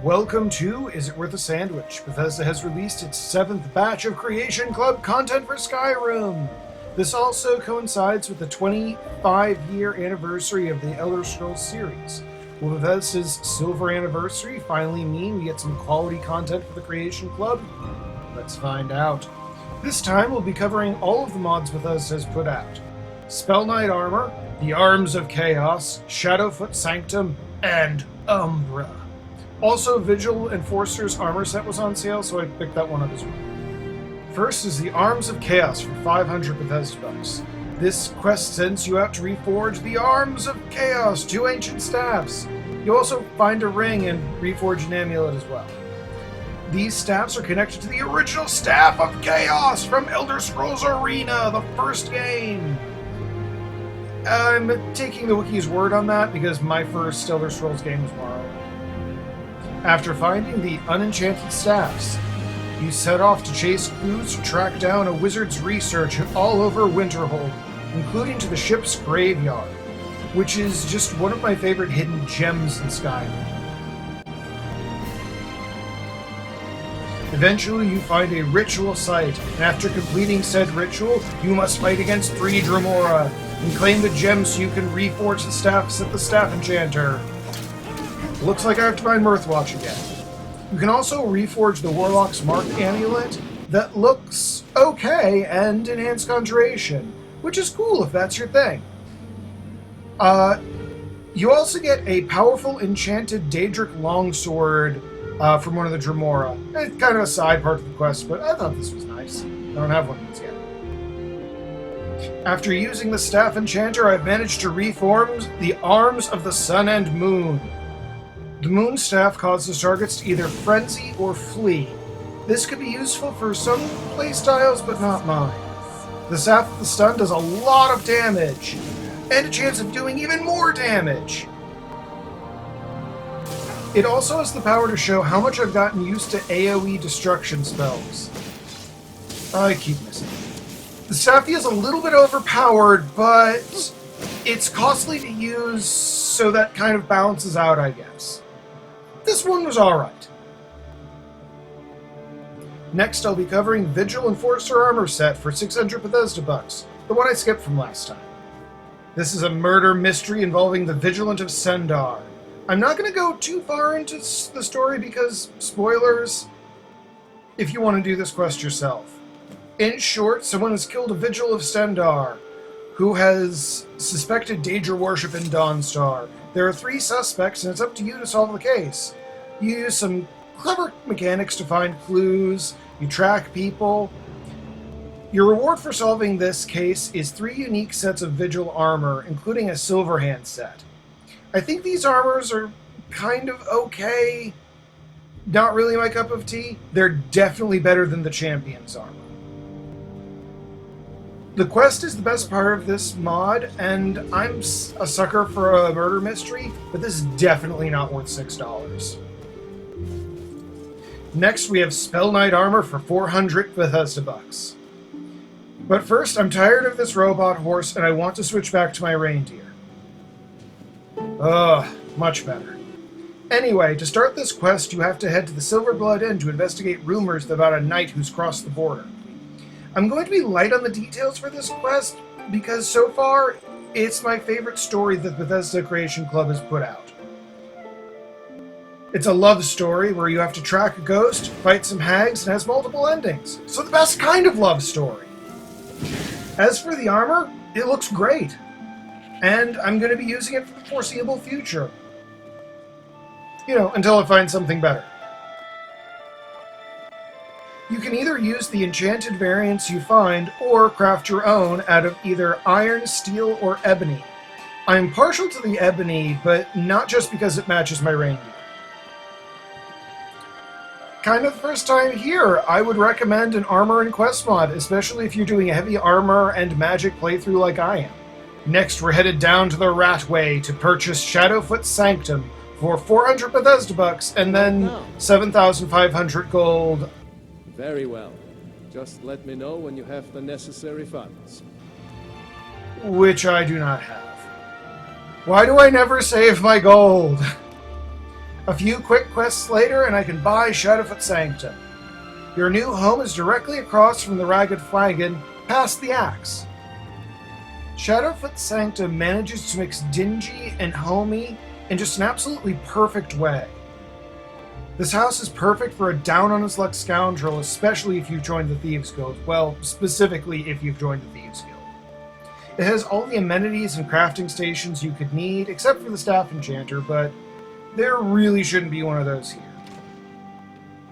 Welcome to Is It Worth a Sandwich? Bethesda has released its 7th batch of Creation Club content for Skyrim. This also coincides with the 25-year anniversary of the Elder Scrolls series. Will Bethesda's silver anniversary finally mean we get some quality content for the Creation Club? Let's find out. This time we'll be covering all of the mods Bethesda has put out. Spell Knight Armor, the Arms of Chaos, Shadowfoot Sanctum, and Umbra. Also, Vigil Enforcer's armor set was on sale, so I picked that one up as well. First is the Arms of Chaos for 500 Bethesda bucks. This quest sends you out to reforge the Arms of Chaos, 2 ancient staffs. You also find a ring and reforge an amulet as well. These staffs are connected to the original Staff of Chaos from Elder Scrolls Arena, the first game. I'm taking the wiki's word on that because my first Elder Scrolls game was Morrowind. After finding the unenchanted staffs, you set off to chase clues to track down a wizard's research all over Winterhold, including to the ship's graveyard, which is just one of my favorite hidden gems in Skyrim. Eventually, you find a ritual site, and after completing said ritual, you must fight against 3 Dremora and claim the gem so you can reforge the staffs at the Staff Enchanter. Looks like I have to find Mirthwatch again. You can also reforge the Warlock's Mark amulet that looks okay and enhance conjuration, which is cool if that's your thing. You also get a powerful enchanted Daedric Longsword from one of the Dremora. It's kind of a side part of the quest, but I thought this was nice. I don't have one of these yet. After using the Staff Enchanter, I've managed to reform the Arms of the Sun and Moon. The Moon Staff causes targets to either frenzy or flee. This could be useful for some playstyles, but not mine. The Staff of the Sun does a lot of damage, and a chance of doing even more damage. It also has the power to show how much I've gotten used to AoE destruction spells. I keep missing. The Staffy is a little bit overpowered, but it's costly to use, so that kind of balances out, I guess. This one was alright. Next, I'll be covering Vigil Enforcer Armor Set for 600 Bethesda bucks, the one I skipped from last time. This is a murder mystery involving the Vigilant of Sendar. I'm not going to go too far into the story because, spoilers, if you want to do this quest yourself. In short, someone has killed a Vigil of Sendar, who has suspected Daedra worship in Dawnstar. There are 3 suspects, and it's up to you to solve the case. You use some clever mechanics to find clues, you track people. Your reward for solving this case is 3 unique sets of Vigil armor, including a Silverhand set. I think these armors are kind of okay. Not really my cup of tea. They're definitely better than the Champion's armor. The quest is the best part of this mod, and I'm a sucker for a murder mystery, but this is definitely not worth $6. Next, we have Spell Knight Armor for 400 Bethesda bucks. But first, I'm tired of this robot horse, and I want to switch back to my reindeer. Ugh, much better. Anyway, to start this quest, you have to head to the Silverblood Inn to investigate rumors about a knight who's crossed the border. I'm going to be light on the details for this quest, because so far, it's my favorite story that Bethesda Creation Club has put out. It's a love story where you have to track a ghost, fight some hags, and has multiple endings. So the best kind of love story. As for the armor, it looks great. And I'm going to be using it for the foreseeable future. You know, until I find something better. You can either use the enchanted variants you find, or craft your own out of either iron, steel, or ebony. I'm partial to the ebony, but not just because it matches my reindeer. Kind of the first time here, I would recommend an armor and quest mod, especially if you're doing a heavy armor and magic playthrough like I am. Next, we're headed down to the Ratway to purchase Shadowfoot Sanctum for 400 Bethesda bucks, and then 7,500 gold. Very well. Just let me know when you have the necessary funds. Which I do not have. Why do I never save my gold? A few quick quests later, and I can buy Shadowfoot Sanctum. Your new home is directly across from the Ragged Flagon, past the Axe. Shadowfoot Sanctum manages to mix dingy and homey in just an absolutely perfect way. This house is perfect for a down-on-his-luck scoundrel, especially if you've joined the Thieves Guild. Well, specifically if you've joined the Thieves Guild. It has all the amenities and crafting stations you could need, except for the Staff Enchanter, but there really shouldn't be one of those here.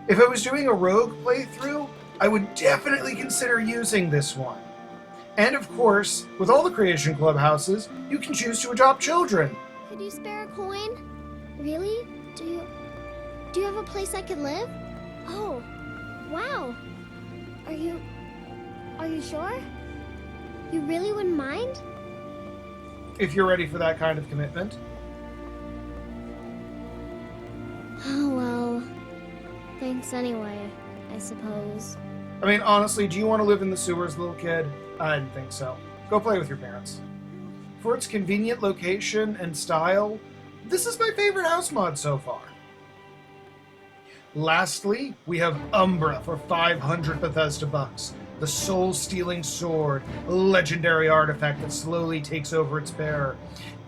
If I was doing a rogue playthrough, I would definitely consider using this one. And of course, with all the Creation Club houses, you can choose to adopt children. Could you spare a coin? Really? Do you have a place I can live? Oh, wow. Are you sure? You really wouldn't mind? If you're ready for that kind of commitment. Oh, well. Thanks anyway, I suppose. I mean, honestly, do you want to live in the sewers, little kid? I didn't think so. Go play with your parents. For its convenient location and style, this is my favorite house mod so far. Lastly, we have Umbra for 500 Bethesda bucks. The soul-stealing sword, a legendary artifact that slowly takes over its bearer,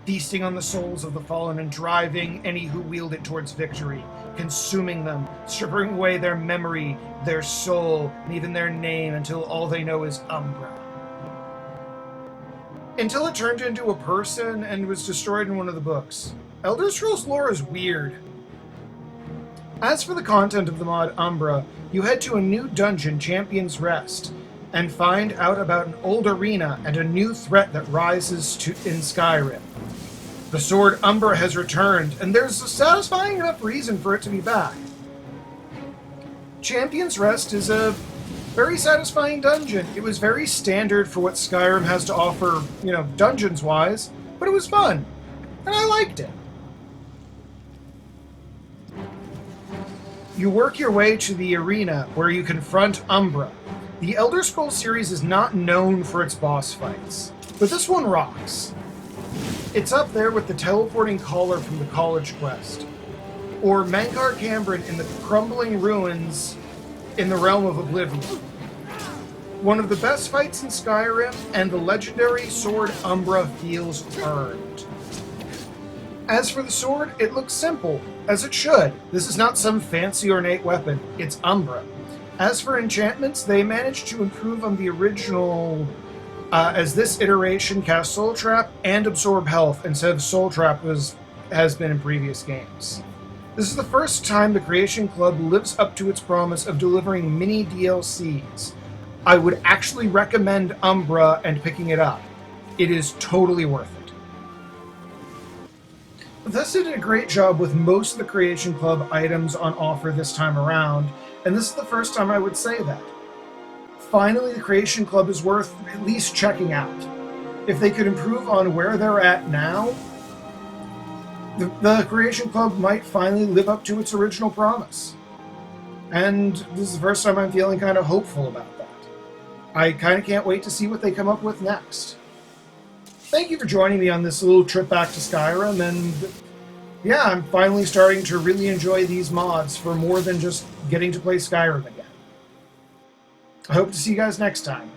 feasting on the souls of the fallen and driving any who wield it towards victory, consuming them, stripping away their memory, their soul, and even their name until all they know is Umbra. Until it turned into a person and was destroyed in one of the books. Elder Scrolls lore is weird. As for the content of the mod Umbra, you head to a new dungeon, Champion's Rest, and find out about an old arena and a new threat that rises in Skyrim. The sword Umbra has returned, and there's a satisfying enough reason for it to be back. Champion's Rest is a very satisfying dungeon. It was very standard for what Skyrim has to offer, dungeons-wise, but it was fun, and I liked it. You work your way to the arena where you confront Umbra. The Elder Scrolls series is not known for its boss fights, but this one rocks. It's up there with the teleporting collar from the College Quest, or Mankar Cambrin in the crumbling ruins in the Realm of Oblivion. One of the best fights in Skyrim, and the legendary sword Umbra feels earned. As for the sword, it looks simple, as it should. This is not some fancy ornate weapon, it's Umbra. As for enchantments, they managed to improve on the original, as this iteration casts Soul Trap and Absorb Health instead of Soul Trap has been in previous games. This is the first time the Creation Club lives up to its promise of delivering mini DLCs. I would actually recommend Umbra and picking it up. It is totally worth it. Bethesda did a great job with most of the Creation Club items on offer this time around, and this is the first time I would say that. Finally, the Creation Club is worth at least checking out. If they could improve on where they're at now, the Creation Club might finally live up to its original promise. And this is the first time I'm feeling kind of hopeful about that. I kind of can't wait to see what they come up with next. Thank you for joining me on this little trip back to Skyrim, and yeah, I'm finally starting to really enjoy these mods for more than just getting to play Skyrim again. I hope to see you guys next time.